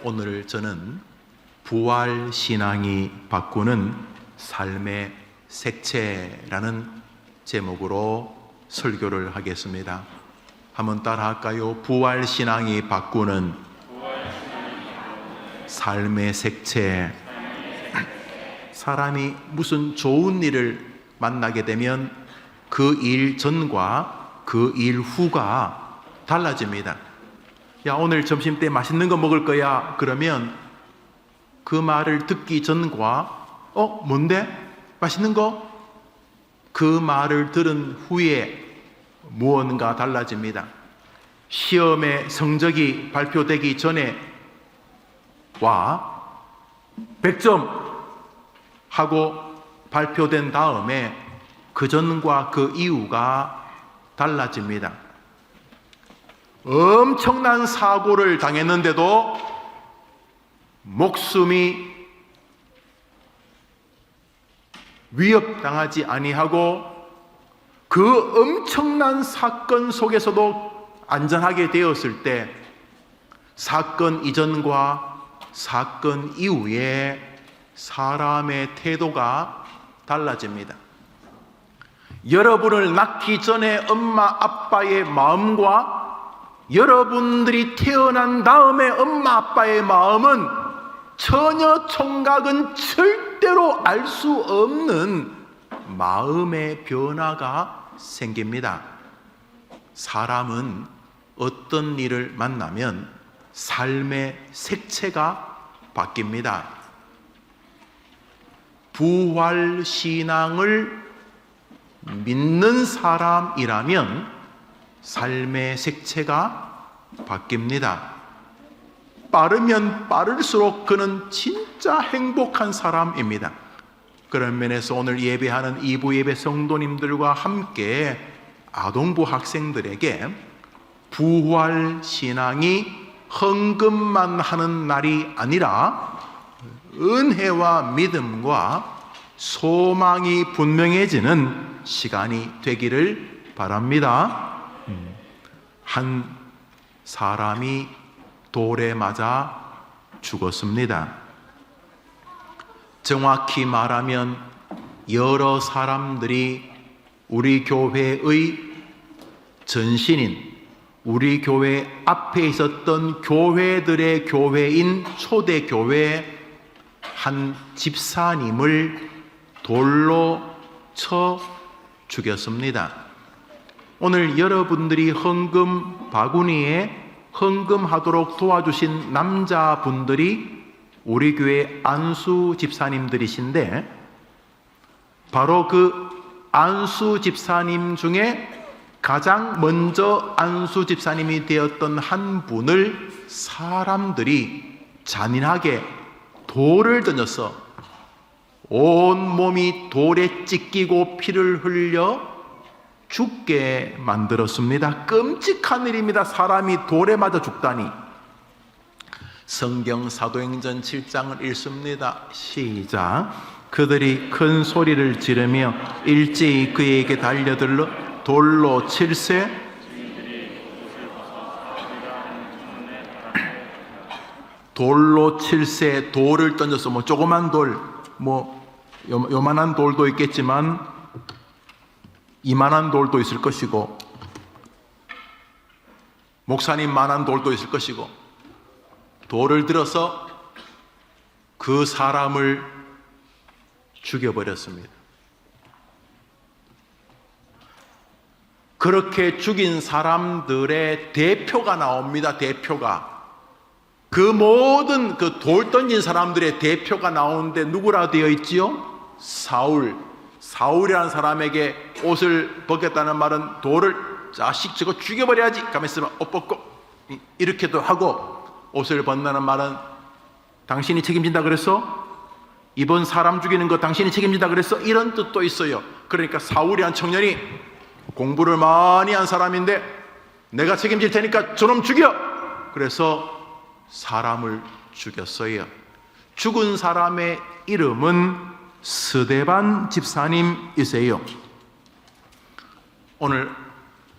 오늘 저는 부활신앙이 바꾸는 삶의 색채라는 제목으로 설교를 하겠습니다. 한번 따라 할까요? 부활신앙이 바꾸는 삶의 색채. 사람이 무슨 좋은 일을 만나게 되면 그 일 전과 그 일 후가 달라집니다. 야, 오늘 점심때 맛있는 거 먹을 거야. 그러면 그 말을 듣기 전과 뭔데? 맛있는 거? 그 말을 들은 후에 무언가 달라집니다. 시험의 성적이 발표되기 전에 100점 하고 발표된 다음에 그 전과 그 이후가 달라집니다. 엄청난 사고를 당했는데도 목숨이 위협당하지 아니하고 그 엄청난 사건 속에서도 안전하게 되었을 때 사건 이전과 사건 이후에 사람의 태도가 달라집니다. 여러분을 낳기 전에 엄마 아빠의 마음과 여러분들이 태어난 다음에 엄마 아빠의 마음은 전혀 총각은 절대로 알 수 없는 마음의 변화가 생깁니다. 사람은 어떤 일을 만나면 삶의 색채가 바뀝니다. 부활신앙을 믿는 사람이라면 삶의 색채가 바뀝니다. 빠르면 빠를수록 그는 진짜 행복한 사람입니다. 그런 면에서 오늘 예배하는 2부 예배 성도님들과 함께 아동부 학생들에게 부활신앙이 헌금만 하는 날이 아니라 은혜와 믿음과 소망이 분명해지는 시간이 되기를 바랍니다. 한 사람이 돌에 맞아 죽었습니다. 정확히 말하면 여러 사람들이 우리 교회의 전신인, 우리 교회 앞에 있었던 교회들의 교회인 초대교회 한 집사님을 돌로 쳐 죽였습니다. 오늘 여러분들이 헌금 바구니에 헌금하도록 도와주신 남자분들이 우리 교회 안수 집사님들이신데 바로 그 안수 집사님 중에 가장 먼저 안수 집사님이 되었던 한 분을 사람들이 잔인하게 돌을 던져서 온몸이 돌에 찢기고 피를 흘려 죽게 만들었습니다. 끔찍한 일입니다. 사람이 돌에 맞아 죽다니. 성경 사도행전 7장을 읽습니다. 시작. 그들이 큰 소리를 지르며 일제히 그에게 달려들러 돌로 칠세 돌을 던져서 조그만 돌, 요만한 돌도 있겠지만 이만한 돌도 있을 것이고 목사님만한 돌도 있을 것이고 돌을 들어서 그 사람을 죽여버렸습니다. 그렇게 죽인 사람들의 대표가 나옵니다. 대표가. 그 모든 그 돌 던진 사람들의 대표가 나오는데 누구라 되어 있지요? 사울이라는 사람에게 옷을 벗겼다는 말은 돌을 자식 저거 죽여버려야지 가만히 있으면 옷 벗고 이렇게도 하고, 옷을 벗는다는 말은 당신이 책임진다 그랬어? 이번 사람 죽이는 거 당신이 책임진다 그랬어? 이런 뜻도 있어요. 그러니까 사울이란 청년이 공부를 많이 한 사람인데 내가 책임질 테니까 저놈 죽여! 그래서 사람을 죽였어요. 죽은 사람의 이름은 스데반 집사님이세요. 오늘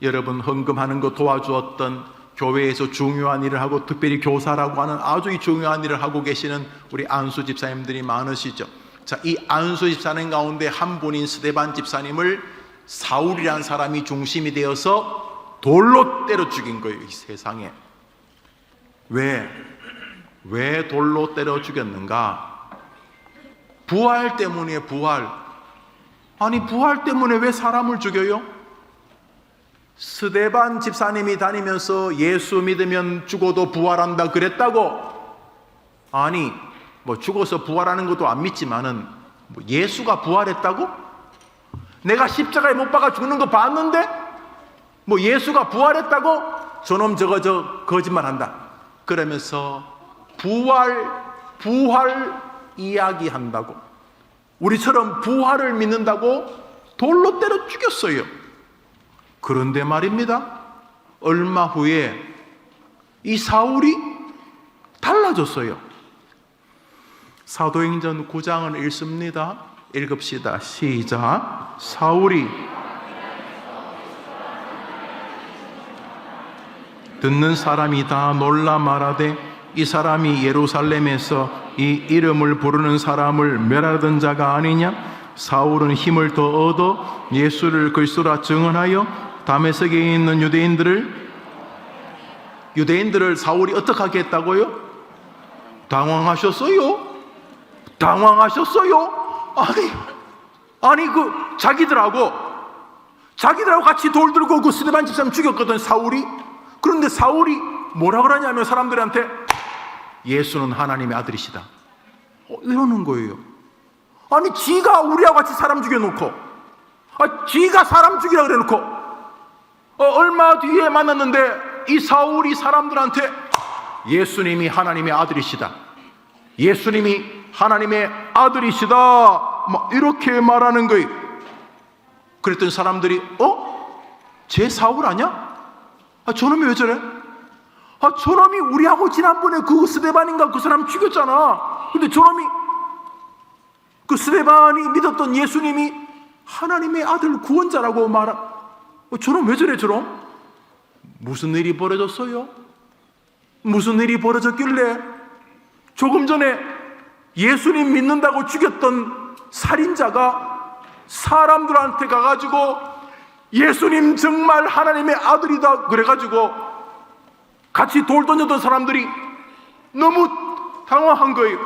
여러분 헌금하는 거 도와주었던 교회에서 중요한 일을 하고 특별히 교사라고 하는 아주 중요한 일을 하고 계시는 우리 안수 집사님들이 많으시죠. 자, 이 안수 집사님 가운데 한 분인 스데반 집사님을 사울이라는 사람이 중심이 되어서 돌로 때려 죽인 거예요. 이 세상에. 왜 돌로 때려 죽였는가? 부활 때문에. 부활. 아니, 부활 때문에 왜 사람을 죽여요? 스데반 집사님이 다니면서 예수 믿으면 죽어도 부활한다 그랬다고? 아니, 뭐 죽어서 부활하는 것도 안 믿지만은 뭐 예수가 부활했다고? 내가 십자가에 못 박아 죽는 거 봤는데 뭐 예수가 부활했다고? 저놈 저거 거짓말한다. 그러면서 부활 이야기한다고, 우리처럼 부활을 믿는다고 돌로 때려 죽였어요. 그런데 말입니다, 얼마 후에 이 사울이 달라졌어요. 사도행전 9장을 읽습니다. 읽읍시다. 시작. 사울이 듣는 사람이 다 놀라 말하되 이 사람이 예루살렘에서 이 이름을 부르는 사람을 멸하던 자가 아니냐? 사울은 힘을 더 얻어 예수를 그리스도라 증언하여 다메섹에 있는 유대인들을 사울이 어떻게 하게 했다고요? 당황하셨어요. 아니 자기들하고 같이 돌 들고 그 스데반 집사님 죽였거든, 사울이. 그런데 사울이 뭐라 그러냐면 사람들한테 예수는 하나님의 아들이시다 이러는 거예요. 아니, 지가 우리하고 같이 사람 죽여놓고, 지가 사람 죽이라 그래놓고, 얼마 뒤에 만났는데 이 사울이 사람들한테 예수님이 하나님의 아들이시다, 예수님이 하나님의 아들이시다 막 이렇게 말하는 거예요. 그랬더니 사람들이 쟤 사울 아냐? 저놈이 왜 저래? 저놈이 우리하고 지난번에 그 스데반인가 그 사람 죽였잖아. 근데 저놈이 그 스데반이 믿었던 예수님이 하나님의 아들 구원자라고 저놈 왜 저래? 저놈 무슨 일이 벌어졌어요? 무슨 일이 벌어졌길래 조금 전에 예수님 믿는다고 죽였던 살인자가 사람들한테 가가지고 예수님 정말 하나님의 아들이다 그래가지고 같이 돌 던졌던 사람들이 너무 당황한 거예요.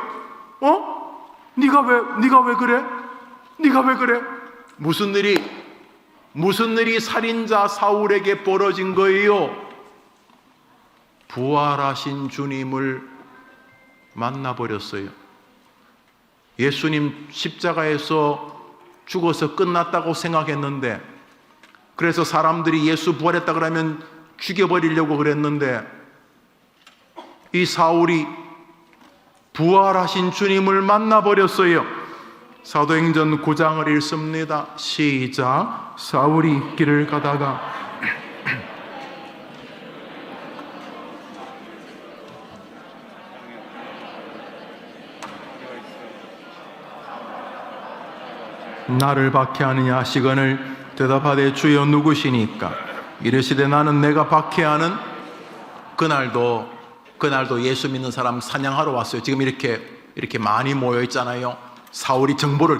네가 왜 그래? 네가 왜 그래? 무슨 일이 살인자 사울에게 벌어진 거예요? 부활하신 주님을 만나버렸어요. 예수님 십자가에서 죽어서 끝났다고 생각했는데, 그래서 사람들이 예수 부활했다 그러면 죽여버리려고 그랬는데, 이 사울이 부활하신 주님을 만나버렸어요. 사도행전 9장을 읽습니다. 시작. 사울이 길을 가다가 나를 박해하느냐 하시거늘 대답하되 주여 누구시니까? 이르시되 나는 내가 박해하는. 그날도 예수 믿는 사람 사냥하러 왔어요. 지금 이렇게 많이 모여 있잖아요. 사울이 정보를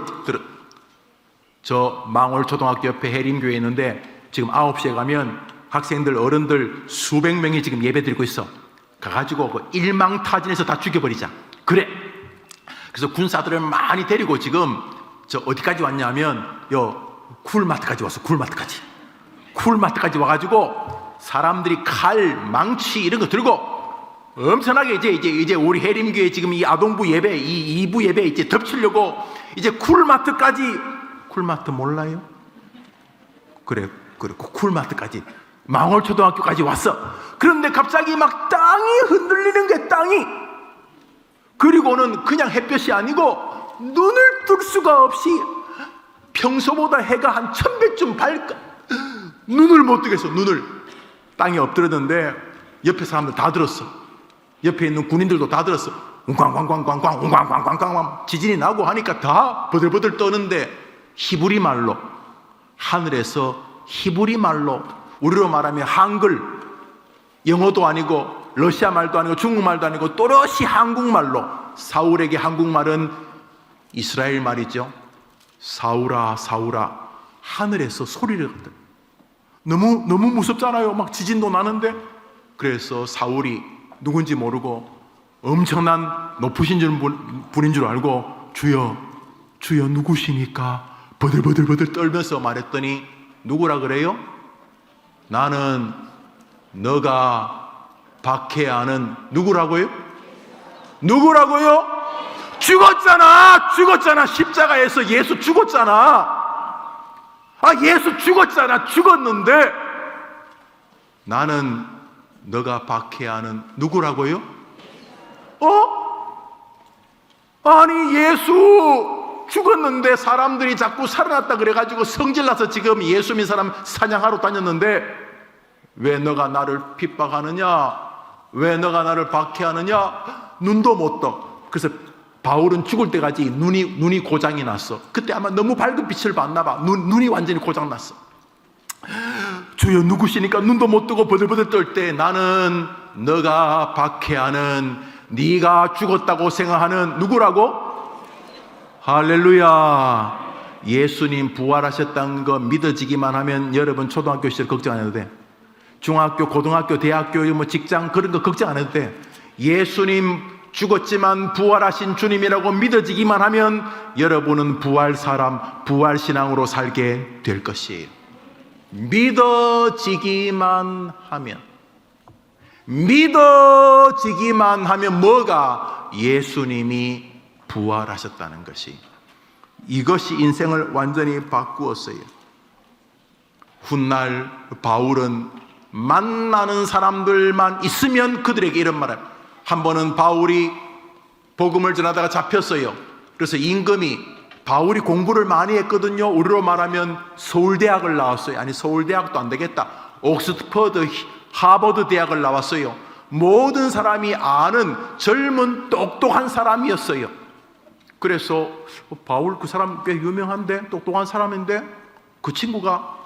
저 망월초등학교 옆에 해림교회 있는데 지금 9시에 가면 학생들, 어른들 수백 명이 지금 예배 드리고 있어. 가가지고 그 일망타진해서 다 죽여버리자. 그래. 그래서 군사들을 많이 데리고 지금 저 어디까지 왔냐면 쿨마트까지 왔어. 쿨마트까지 와가지고 사람들이 칼, 망치 이런 거 들고 엄청나게 이제 우리 해림교회 지금 이 아동부 예배, 이 2부 예배 이제 덮치려고 이제 쿨마트 몰라요? 그래 쿨마트까지 망월초등학교까지 왔어. 그런데 갑자기 막 땅이 흔들리는 게 땅이, 그리고는 그냥 햇볕이 아니고 눈을 뜰 수가 없이 평소보다 해가 한 1000배쯤 밝아. 눈을 못 뜨겠어. 눈을. 땅에 엎드렸는데 옆에 사람들 다 들었어. 옆에 있는 군인들도 다 들었어. 웅광광광광광 지진이 나고 하니까 다 버들버들 떠는데 히브리 말로, 하늘에서 히브리 말로, 우리로 말하면 한글 영어도 아니고 러시아 말도 아니고 중국말도 아니고 또렷이 한국말로, 사울에게 한국말은 이스라엘 말이죠. 사울아 사울아, 하늘에서 소리를 듣. 너무 무섭잖아요. 막 지진도 나는데. 그래서 사울이 누군지 모르고 엄청난 높으신 분인 줄 알고 주여 누구시니까 버들버들 떨면서 말했더니 누구라 그래요? 나는 너가 박해하는 누구라고요? 죽었잖아. 십자가에서 예수 죽었잖아. 예수 죽었잖아. 죽었는데 나는 너가 박해하는 누구라고요? 아니, 예수 죽었는데 사람들이 자꾸 살아났다 그래가지고 성질나서 지금 예수 믿는 사람 사냥하러 다녔는데 왜 너가 나를 핍박하느냐? 왜 너가 나를 박해하느냐? 눈도 못 떠. 그래서 바울은 죽을 때까지 눈이 고장이 났어. 그때 아마 너무 밝은 빛을 봤나 봐. 눈이 완전히 고장 났어. 주여 누구시니까 눈도 못 뜨고 버들버들 떨 때 나는 너가 박해하는, 네가 죽었다고 생각하는 누구라고? 할렐루야. 예수님 부활하셨다는 거 믿어지기만 하면 여러분 초등학교 시절 걱정 안 해도 돼. 중학교, 고등학교, 대학교, 직장 그런 거 걱정 안 해도 돼. 예수님 죽었지만 부활하신 주님이라고 믿어지기만 하면 여러분은 부활 신앙으로 살게 될 것이에요. 믿어지기만 하면 뭐가? 예수님이 부활하셨다는 것이. 이것이 인생을 완전히 바꾸었어요. 훗날 바울은 만나는 사람들만 있으면 그들에게 이런 말을. 한 번은 바울이 복음을 전하다가 잡혔어요. 그래서 임금이, 바울이 공부를 많이 했거든요. 우리로 말하면 서울대학을 나왔어요. 아니, 서울대학도 안 되겠다. 옥스퍼드, 하버드 대학을 나왔어요. 모든 사람이 아는 젊은 똑똑한 사람이었어요. 그래서 바울 그 사람 꽤 유명한데, 똑똑한 사람인데 그 친구가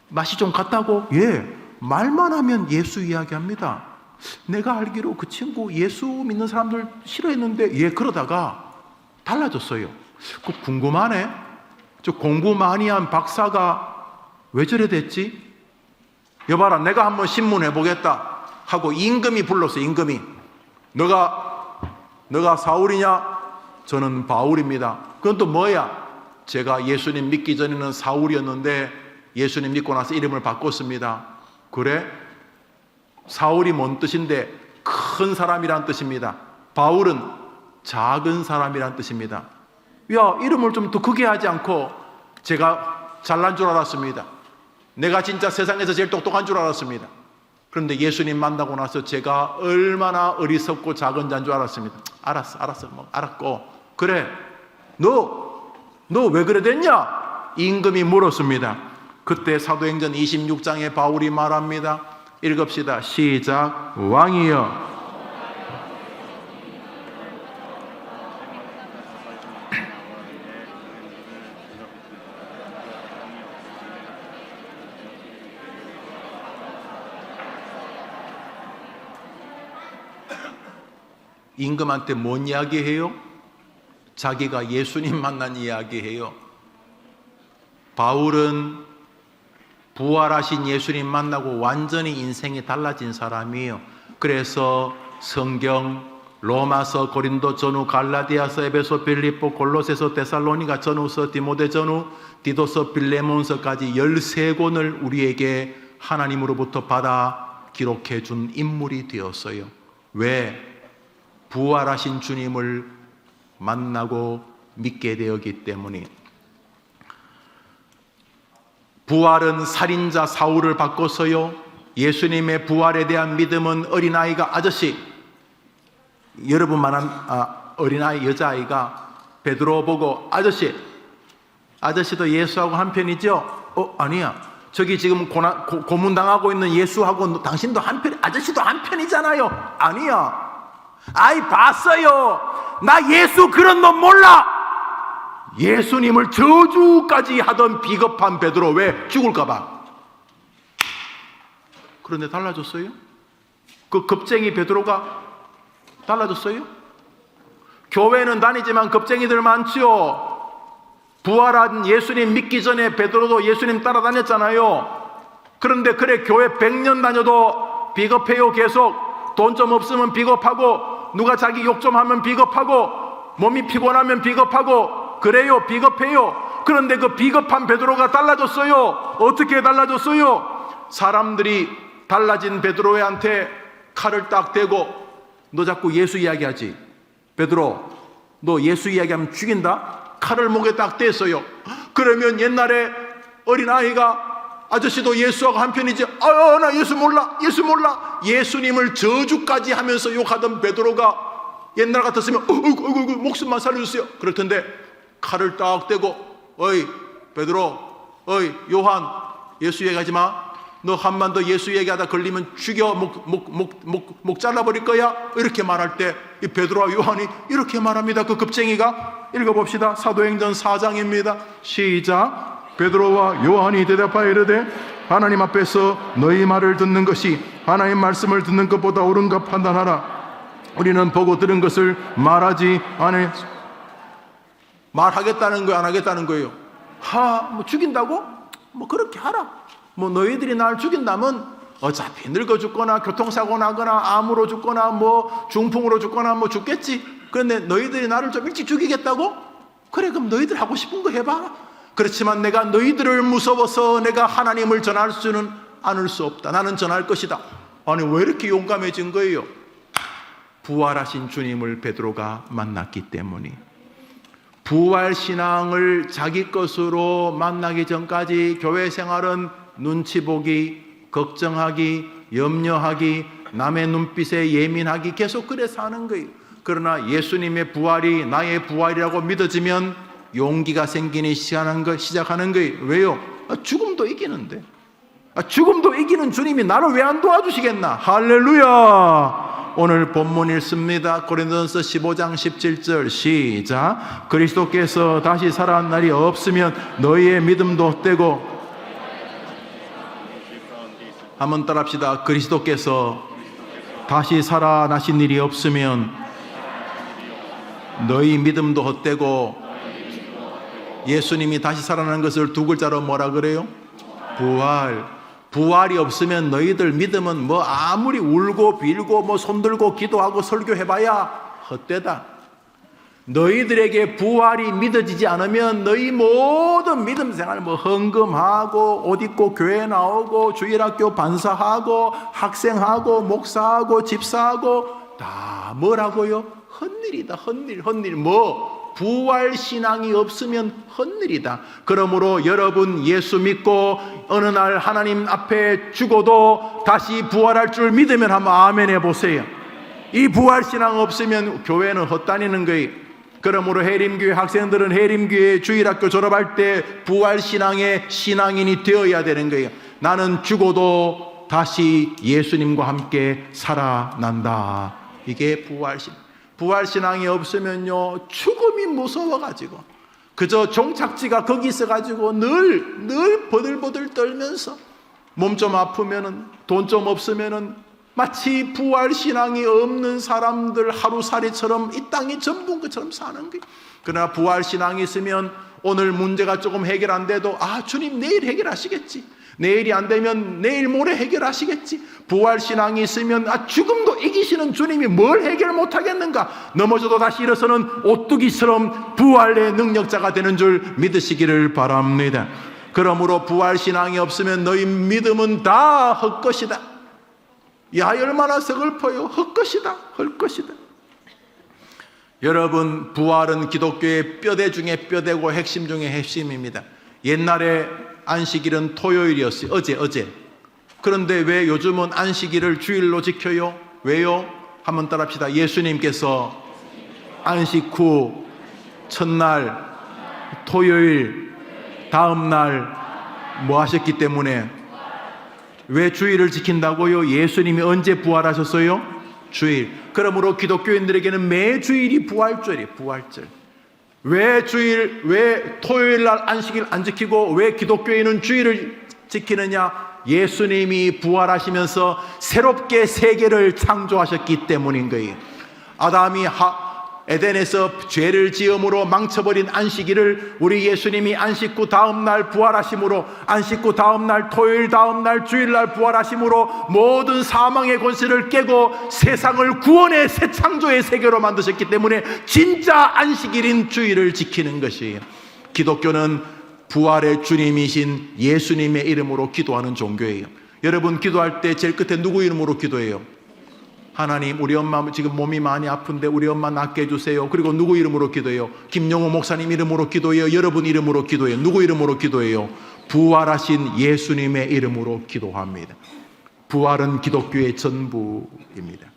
맛이 좀 같다고? 예, 말만 하면 예수 이야기합니다. 내가 알기로 그 친구 예수 믿는 사람들 싫어했는데, 예, 그러다가 달라졌어요. 그 궁금하네. 저 공부 많이 한 박사가 왜 저래 됐지? 여봐라, 내가 한번 신문 해보겠다 하고 임금이 불렀어. 임금이. 너가 사울이냐? 저는 바울입니다. 그건 또 뭐야? 제가 예수님 믿기 전에는 사울이었는데 예수님 믿고 나서 이름을 바꿨습니다. 그래? 사울이 뭔 뜻인데? 큰 사람이란 뜻입니다. 바울은 작은 사람이란 뜻입니다. 야, 이름을 좀 더 크게 하지 않고 제가 잘난 줄 알았습니다. 내가 진짜 세상에서 제일 똑똑한 줄 알았습니다. 그런데 예수님 만나고 나서 제가 얼마나 어리석고 작은 자인 줄 알았습니다. 알았어. 알았고. 그래, 너 왜 그래 됐냐? 임금이 물었습니다. 그때 사도행전 26장에 바울이 말합니다. 읽읍시다. 시작. 왕이여, 임금한테 뭔 이야기해요? 자기가 예수님 만난 이야기해요. 바울은 부활하신 예수님 만나고 완전히 인생이 달라진 사람이에요. 그래서 성경 로마서, 고린도 전후, 갈라디아서, 에베소, 빌립보, 골로새서, 데살로니가 전후서, 디모데 전후, 디도서, 빌레몬서까지 13권을 우리에게 하나님으로부터 받아 기록해 준 인물이 되었어요. 왜? 부활하신 주님을 만나고 믿게 되었기 때문에. 부활은 살인자 사울을 바꿨어요. 예수님의 부활에 대한 믿음은 어린아이가, 아저씨, 여러분만한 어린아이 여자아이가 베드로 보고 아저씨도 예수하고 한편이죠? 아니야. 저기 지금 고문당하고 있는 예수하고 당신도 한편, 아저씨도 한편이잖아요. 아니야. 아이, 봤어요. 나 예수 그런 놈 몰라. 예수님을 저주까지 하던 비겁한 베드로, 왜? 죽을까봐. 그런데 달라졌어요? 그 겁쟁이 베드로가 달라졌어요? 교회는 다니지만 겁쟁이들 많지요. 부활한 예수님 믿기 전에 베드로도 예수님 따라다녔잖아요. 그런데 그래 교회 100년 다녀도 비겁해요. 계속 돈 좀 없으면 비겁하고, 누가 자기 욕 좀 하면 비겁하고, 몸이 피곤하면 비겁하고, 그래요. 비겁해요. 그런데 그 비겁한 베드로가 달라졌어요. 어떻게 달라졌어요? 사람들이 달라진 베드로한테 칼을 딱 대고, 너 자꾸 예수 이야기하지? 베드로, 너 예수 이야기하면 죽인다? 칼을 목에 딱 댔어요. 그러면 옛날에 어린아이가 아저씨도 예수하고 한편이지, 나 예수 몰라, 예수 몰라, 예수님을 저주까지 하면서 욕하던 베드로가 옛날 같았으면 목숨만 살려주세요 그럴 텐데, 칼을 딱 대고, 어이 베드로, 어이 요한, 예수 얘기하지 마. 너 한 번 더 예수 얘기하다 걸리면 죽여, 목 잘라버릴 거야. 이렇게 말할 때 이 베드로와 요한이 이렇게 말합니다. 그 겁쟁이가. 읽어봅시다. 사도행전 4장입니다 시작. 베드로와 요한이 대답하여 이르되 하나님 앞에서 너희 말을 듣는 것이 하나님 말씀을 듣는 것보다 옳은가 판단하라. 우리는 보고 들은 것을 말하지 않을. 말하겠다는 거예요, 안 하겠다는 거예요? 뭐 죽인다고? 뭐 그렇게 하라. 뭐 너희들이 날 죽인다면 어차피 늙어 죽거나 교통사고 나거나 암으로 죽거나 뭐 중풍으로 죽거나 뭐 죽겠지. 그런데 너희들이 나를 좀 일찍 죽이겠다고? 그래, 그럼 너희들 하고 싶은 거 해봐. 그렇지만 내가 너희들을 무서워서 내가 하나님을 전할 수는 않을 수 없다. 나는 전할 것이다. 아니, 왜 이렇게 용감해진 거예요? 부활하신 주님을 베드로가 만났기 때문이. 부활신앙을 자기 것으로 만나기 전까지 교회 생활은 눈치 보기, 걱정하기, 염려하기, 남의 눈빛에 예민하기, 계속 그래 사는 거예요. 그러나 예수님의 부활이 나의 부활이라고 믿어지면 용기가 생기기 시작하는 거예요. 왜요? 죽음도 이기는데. 죽음도 이기는 주님이 나를 왜 안 도와주시겠나? 할렐루야. 오늘 본문 읽습니다. 고린도전서 15장 17절 시작. 그리스도께서 다시 살아난 날이 없으면 너희의 믿음도 헛되고. 한번 따라합시다. 그리스도께서 다시 살아나신 일이 없으면 너희 믿음도 헛되고. 예수님이 다시 살아난 것을 두 글자로 뭐라 그래요? 부활. 부활이 없으면 너희들 믿음은 뭐 아무리 울고 빌고 뭐 손들고 기도하고 설교해봐야 헛되다. 너희들에게 부활이 믿어지지 않으면 너희 모든 믿음 생활 뭐 헌금하고 옷 입고 교회 나오고 주일학교 반사하고 학생하고 목사하고 집사하고 다 뭐라고요? 헛일이다. 헛일. 뭐 부활신앙이 없으면 헛일이다. 그러므로 여러분 예수 믿고 어느 날 하나님 앞에 죽어도 다시 부활할 줄 믿으면 한번 아멘 해보세요. 이 부활신앙 없으면 교회는 헛다니는 거예요. 그러므로 해림교회 학생들은 해림교회 주일학교 졸업할 때 부활신앙의 신앙인이 되어야 되는 거예요. 나는 죽어도 다시 예수님과 함께 살아난다. 이게 부활신앙. 부활신앙이 없으면요, 죽음이 무서워가지고 그저 종착지가 거기 있어가지고 늘 버들버들 떨면서 몸 좀 아프면은 돈 좀 없으면은 마치 부활신앙이 없는 사람들 하루살이처럼 이 땅이 전부인 것처럼 사는 거예요. 그러나 부활신앙이 있으면 오늘 문제가 조금 해결 안 돼도 주님 내일 해결하시겠지. 내일이 안 되면 내일 모레 해결하시겠지. 부활신앙이 있으면 죽음도 이기시는 주님이 뭘 해결 못하겠는가. 넘어져도 다시 일어서는 오뚜기처럼 부활의 능력자가 되는 줄 믿으시기를 바랍니다. 그러므로 부활신앙이 없으면 너희 믿음은 다 헛것이다. 야, 얼마나 서글퍼요. 헛것이다. 여러분, 부활은 기독교의 뼈대 중에 뼈대고 핵심 중에 핵심입니다. 옛날에 안식일은 토요일이었어요. 어제. 그런데 왜 요즘은 안식일을 주일로 지켜요? 왜요? 한번 따라합시다. 예수님께서 안식 후 첫날 토요일 다음날 뭐 하셨기 때문에. 왜 주일을 지킨다고요? 예수님이 언제 부활하셨어요? 주일. 그러므로 기독교인들에게는 매주일이 부활절이에요. 부활절. 왜 토요일 날 안식일 안 지키고 왜 기독교인은 주일을 지키느냐? 예수님이 부활하시면서 새롭게 세계를 창조하셨기 때문인 거예요. 아담이 에덴에서 죄를 지음으로 망쳐버린 안식일을 우리 예수님이 안식 후 다음날 부활하심으로, 안식 후 다음날 토요일 다음날 주일날 부활하심으로 모든 사망의 권세를 깨고 세상을 구원의 새 창조의 세계로 만드셨기 때문에 진짜 안식일인 주일을 지키는 것이에요. 기독교는 부활의 주님이신 예수님의 이름으로 기도하는 종교예요. 여러분 기도할 때 제일 끝에 누구 이름으로 기도해요? 하나님, 우리 엄마 지금 몸이 많이 아픈데 우리 엄마 낫게 해주세요. 그리고 누구 이름으로 기도해요? 김용호 목사님 이름으로 기도해요? 여러분 이름으로 기도해요? 누구 이름으로 기도해요? 부활하신 예수님의 이름으로 기도합니다. 부활은 기독교의 전부입니다.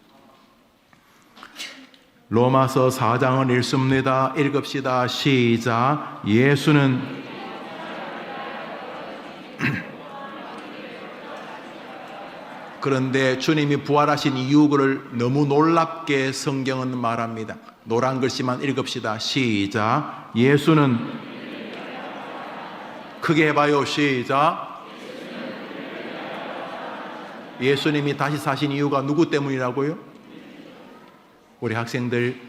로마서 4장을 읽습니다. 읽읍시다. 시작. 예수는 그런데 주님이 부활하신 이유를 너무 놀랍게 성경은 말합니다. 노란 글씨만 읽읍시다. 시작. 예수는, 크게 해봐요. 시작. 예수님이 다시 사신 이유가 누구 때문이라고요? 우리 학생들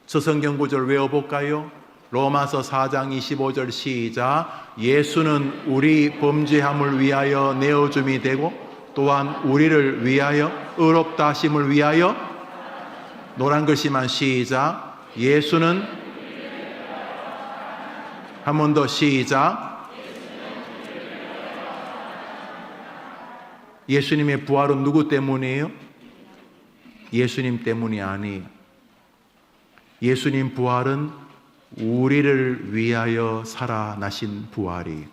저 성경 구절 외워볼까요? 로마서 4장 25절 시작. 예수는 우리 범죄함을 위하여 내어줌이 되고 또한 우리를 위하여 의롭다 하심을 위하여, 노란 글씨만 시작. 예수는, 한 번 더 시작. 예수님의 부활은 누구 때문이에요? 예수님 때문이 아니에요. 예수님 부활은 우리를 위하여 살아나신 부활이에요.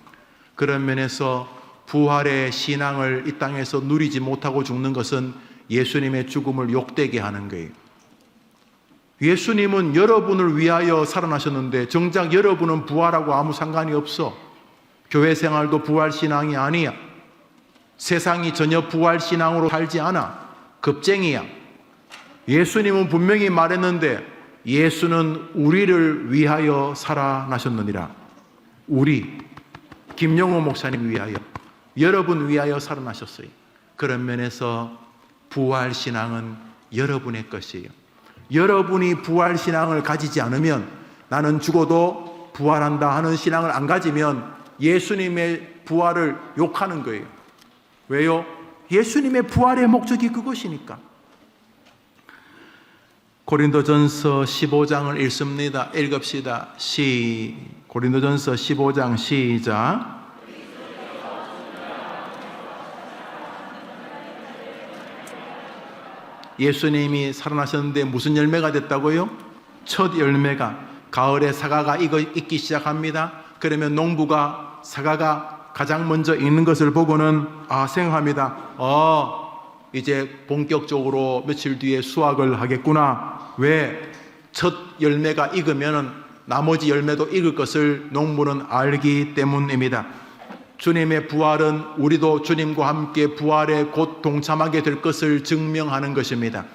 그런 면에서 부활의 신앙을 이 땅에서 누리지 못하고 죽는 것은 예수님의 죽음을 욕되게 하는 거예요. 예수님은 여러분을 위하여 살아나셨는데 정작 여러분은 부활하고 아무 상관이 없어. 교회 생활도 부활 신앙이 아니야. 세상이 전혀 부활 신앙으로 살지 않아. 겁쟁이야. 예수님은 분명히 말했는데 예수는 우리를 위하여 살아나셨느니라. 우리, 김용호 목사님 위하여, 여러분 위하여 살아나셨어요. 그런 면에서 부활신앙은 여러분의 것이에요. 여러분이 부활신앙을 가지지 않으면, 나는 죽어도 부활한다 하는 신앙을 안 가지면 예수님의 부활을 욕하는 거예요. 왜요? 예수님의 부활의 목적이 그것이니까. 고린도전서 15장을 읽습니다. 읽읍시다. 고린도전서 15장 시작. 예수님이 살아나셨는데 무슨 열매가 됐다고요? 첫 열매가, 가을에 사과가 익기 시작합니다. 그러면 농부가 사과가 가장 먼저 익는 것을 보고는 생각합니다. 이제 본격적으로 며칠 뒤에 수확을 하겠구나. 왜? 첫 열매가 익으면 나머지 열매도 익을 것을 농부는 알기 때문입니다. 주님의 부활은 우리도 주님과 함께 부활에 곧 동참하게 될 것을 증명하는 것입니다.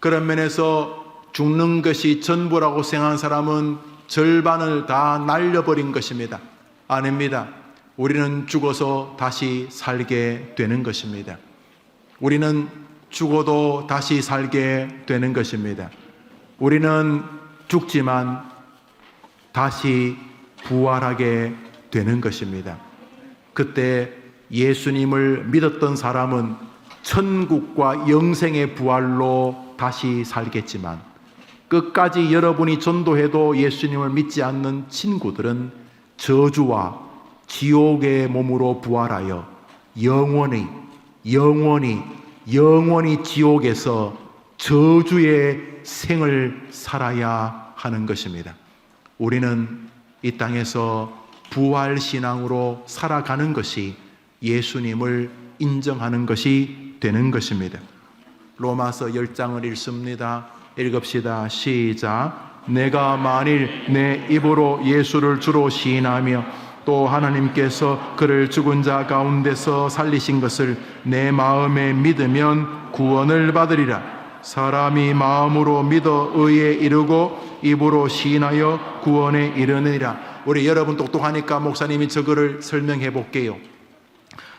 그런 면에서 죽는 것이 전부라고 생각한 사람은 절반을 다 날려버린 것입니다. 아닙니다. 우리는 죽어서 다시 살게 되는 것입니다. 우리는 죽어도 다시 살게 되는 것입니다. 우리는 죽지만 다시 부활하게 되는 것입니다. 그때 예수님을 믿었던 사람은 천국과 영생의 부활로 다시 살겠지만, 끝까지 여러분이 전도해도 예수님을 믿지 않는 친구들은 저주와 지옥의 몸으로 부활하여 영원히 지옥에서 저주의 생을 살아야 하는 것입니다. 우리는 이 땅에서 부활신앙으로 살아가는 것이 예수님을 인정하는 것이 되는 것입니다. 로마서 10장을 읽습니다. 읽읍시다. 시작. 내가 만일 내 입으로 예수를 주로 시인하며 또 하나님께서 그를 죽은 자 가운데서 살리신 것을 내 마음에 믿으면 구원을 받으리라. 사람이 마음으로 믿어 의에 이르고 입으로 시인하여 구원에 이르느니라. 우리 여러분 똑똑하니까 목사님이 저거를 설명해 볼게요.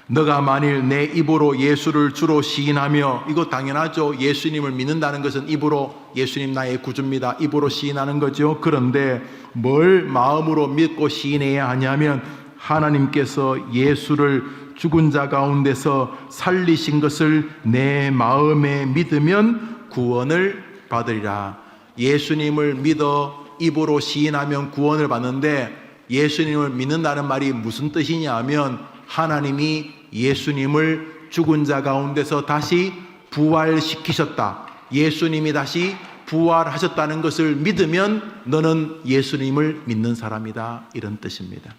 너가 만일 내 입으로 예수를 주로 시인하며, 이거 당연하죠. 예수님을 믿는다는 것은 입으로 예수님 나의 구주입니다, 입으로 시인하는 거죠. 그런데 뭘 마음으로 믿고 시인해야 하냐면, 하나님께서 예수를 죽은 자 가운데서 살리신 것을 내 마음에 믿으면 구원을 받으리라. 예수님을 믿어 입으로 시인하면 구원을 받는데, 예수님을 믿는다는 말이 무슨 뜻이냐 하면, 하나님이 예수님을 죽은 자 가운데서 다시 부활시키셨다, 예수님이 다시 부활하셨다는 것을 믿으면 너는 예수님을 믿는 사람이다, 이런 뜻입니다.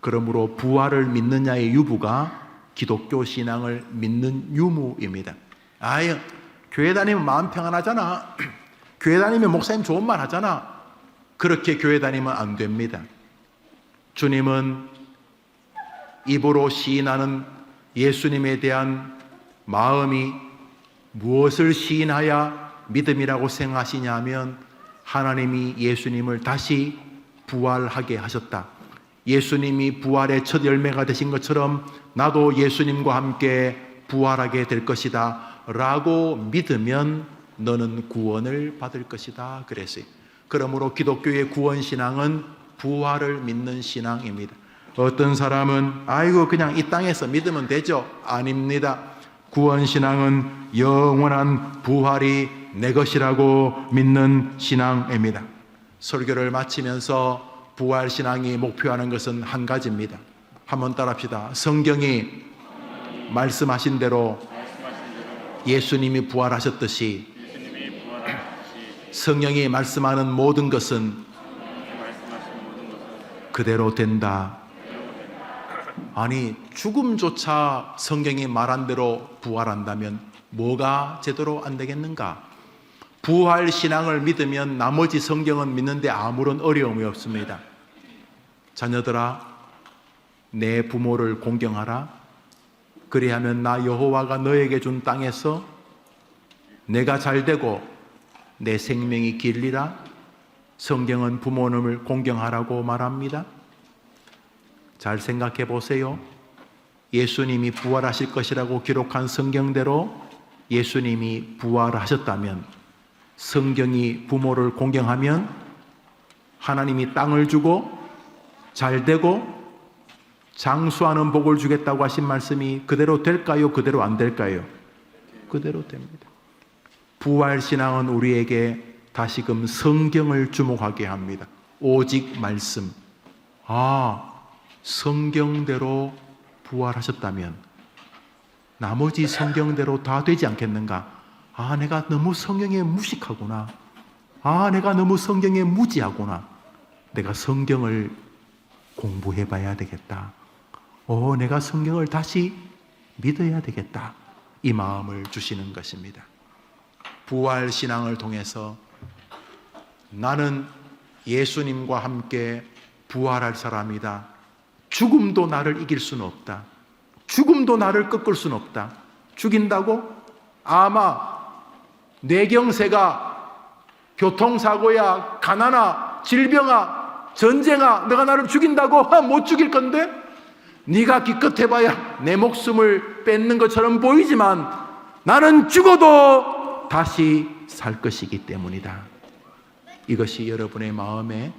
그러므로 부활을 믿느냐의 유부가 기독교 신앙을 믿는 유무입니다. 아유, 교회 다니면 마음 평안하잖아, 교회 다니면 목사님 좋은 말 하잖아, 그렇게 교회 다니면 안 됩니다. 주님은 입으로 시인하는 예수님에 대한 마음이 무엇을 시인하여 믿음이라고 생각하시냐 하면, 하나님이 예수님을 다시 부활하게 하셨다, 예수님이 부활의 첫 열매가 되신 것처럼 나도 예수님과 함께 부활하게 될 것이다 라고 믿으면 너는 구원을 받을 것이다 그랬어요. 그러므로 기독교의 구원신앙은 부활을 믿는 신앙입니다. 어떤 사람은 아이고 그냥 이 땅에서 믿으면 되죠. 아닙니다. 구원신앙은 영원한 부활이 내 것이라고 믿는 신앙입니다. 설교를 마치면서 부활신앙이 목표하는 것은 한 가지입니다. 한번 따라합시다. 성경이 말씀하신 대로 예수님이 부활하셨듯이 성령이 말씀하는 모든 것은 그대로 된다. 아니, 죽음조차 성경이 말한 대로 부활한다면 뭐가 제대로 안 되겠는가? 부활 신앙을 믿으면 나머지 성경은 믿는데 아무런 어려움이 없습니다. 자녀들아, 내 부모를 공경하라. 그리하면 나 여호와가 너에게 준 땅에서 내가 잘되고 내 생명이 길리라. 성경은 부모님을 공경하라고 말합니다. 잘 생각해 보세요. 예수님이 부활하실 것이라고 기록한 성경대로 예수님이 부활하셨다면, 성경이 부모를 공경하면 하나님이 땅을 주고 잘되고 장수하는 복을 주겠다고 하신 말씀이 그대로 될까요? 그대로 안 될까요? 그대로 됩니다. 부활신앙은 우리에게 다시금 성경을 주목하게 합니다. 오직 말씀. 성경대로 부활하셨다면 나머지 성경대로 다 되지 않겠는가? 내가 너무 성경에 무식하구나. 내가 너무 성경에 무지하구나. 내가 성경을 공부해 봐야 되겠다. 내가 성경을 다시 믿어야 되겠다. 이 마음을 주시는 것입니다. 부활신앙을 통해서 나는 예수님과 함께 부활할 사람이다. 죽음도 나를 이길 수는 없다. 죽음도 나를 꺾을 수는 없다. 죽인다고? 아마 뇌경색아, 교통사고야, 가난아, 질병아, 전쟁아, 너가 나를 죽인다고? 못 죽일 건데? 네가 기껏해봐야 내 목숨을 뺏는 것처럼 보이지만 나는 죽어도 다시 살 것이기 때문이다. 이것이 여러분의 마음에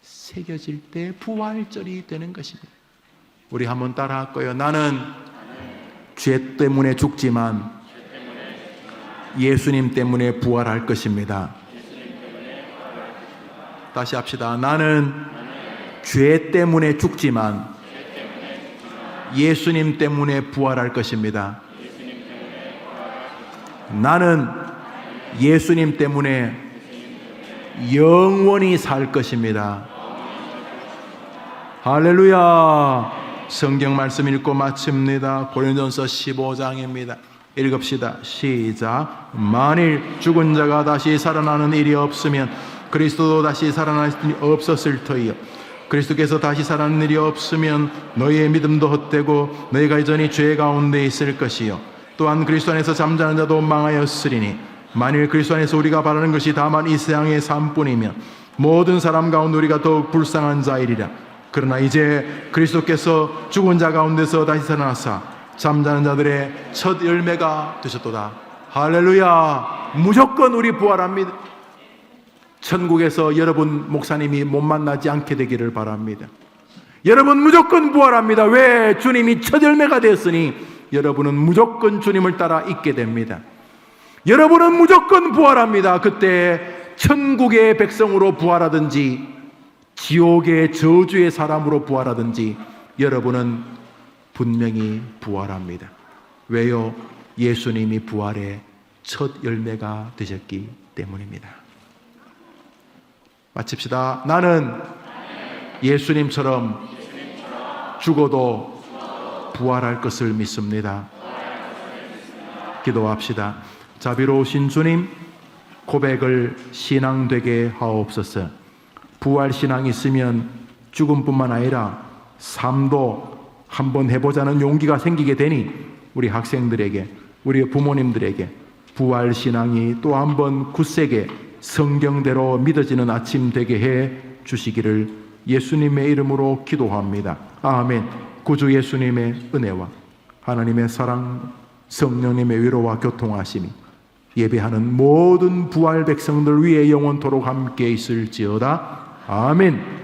새겨질 때 부활절이 되는 것입니다. 우리 한번 따라할까요? 나는 죄 때문에 죽지만 예수님 때문에 부활할 것입니다. 다시 합시다. 나는 죄 때문에 죽지만 예수님 때문에 부활할 것입니다. 나는 예수님 때문에 영원히 살 것입니다. 할렐루야. 성경 말씀 읽고 마칩니다. 고린도전서 15장입니다. 읽읍시다. 시작. 만일 죽은 자가 다시 살아나는 일이 없으면 그리스도도 다시 살아날 일이 없었을 터이요. 그리스도께서 다시 살아나는 일이 없으면 너희의 믿음도 헛되고 너희가 여전히 죄 가운데 있을 것이요. 또한 그리스도 안에서 잠자는 자도 망하였으리니 만일 그리스도 안에서 우리가 바라는 것이 다만 이 세상의 삶뿐이면 모든 사람 가운데 우리가 더욱 불쌍한 자이리라. 그러나 이제 그리스도께서 죽은 자 가운데서 다시 살아나사 잠자는 자들의 첫 열매가 되셨도다. 할렐루야. 무조건 우리 부활합니다. 천국에서 여러분 목사님이 못 만나지 않게 되기를 바랍니다. 여러분 무조건 부활합니다. 왜? 주님이 첫 열매가 되었으니 여러분은 무조건 주님을 따라 있게 됩니다. 여러분은 무조건 부활합니다. 그때 천국의 백성으로 부활하든지 지옥의 저주의 사람으로 부활하든지 여러분은 분명히 부활합니다. 왜요? 예수님이 부활의 첫 열매가 되셨기 때문입니다. 마칩시다. 나는 예수님처럼 죽어도 부활할 것을 믿습니다. 기도합시다. 자비로우신 주님, 고백을 신앙되게 하옵소서. 부활 신앙이 있으면 죽음뿐만 아니라 삶도 한번 해보자는 용기가 생기게 되니 우리 학생들에게, 우리 부모님들에게 부활 신앙이 또 한번 굳세게 성경대로 믿어지는 아침 되게 해 주시기를 예수님의 이름으로 기도합니다. 아멘. 구주 예수님의 은혜와 하나님의 사랑, 성령님의 위로와 교통하심이 예배하는 모든 부활 백성들 위에 영원토록 함께 있을지어다. 아멘.